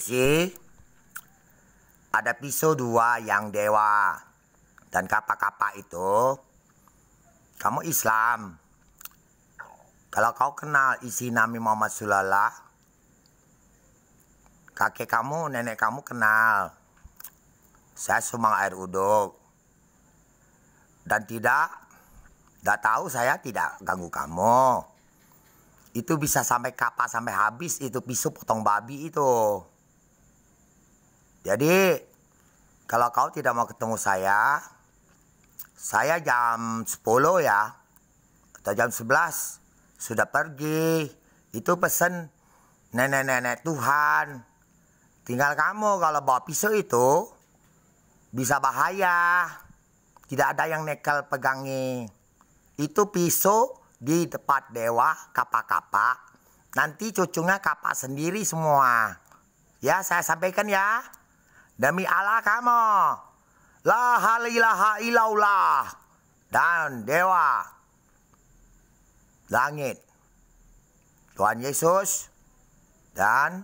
polisi, ada pisau 2 yang dewa dan kapak-kapak itu. Kamu Islam. Kalau kau kenal isi Nabi Muhammad Sallallahu, kakek kamu, nenek kamu kenal. Saya sumbang air uduk. Dan tidak tahu saya tidak ganggu kamu. Itu bisa sampai kapak sampai habis itu pisau potong babi itu. Jadi kalau kau tidak mau ketemu saya jam 10 ya atau jam 11 sudah pergi. Itu pesan nenek-nenek Tuhan. Tinggal kamu kalau bawa pisau itu bisa bahaya. Tidak ada yang nekel pegangi. Itu pisau di tempat dewa kapak-kapak. Nanti cucunya kapak sendiri semua. Ya, saya sampaikan ya. Demi Allah kamu. La ilaha illallah. Dan dewa langit. Tuhan Yesus. Dan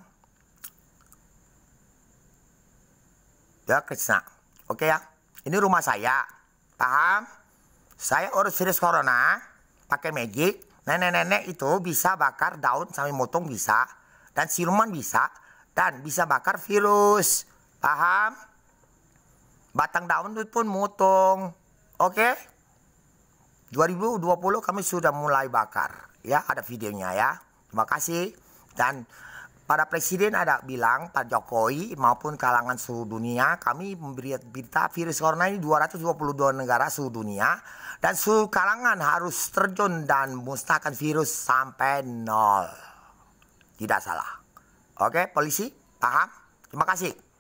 ya Krishna. Oke ya. Ini rumah saya. Paham? Saya urus virus corona pakai magic. Nenek-nenek itu bisa bakar daun sampai motong bisa. Dan siluman bisa. Dan bisa bakar virus. Paham? Batang daun itu pun motong. Oke? 2020 kami sudah mulai bakar. Ya, ada videonya ya. Terima kasih. Dan pada presiden ada bilang, Pak Jokowi maupun kalangan seluruh dunia, kami memberi berita virus corona ini 222 negara seluruh dunia. Dan seluruh kalangan harus terjun dan musnahkan virus sampai 0. Tidak salah. Oke, polisi? Paham? Terima kasih.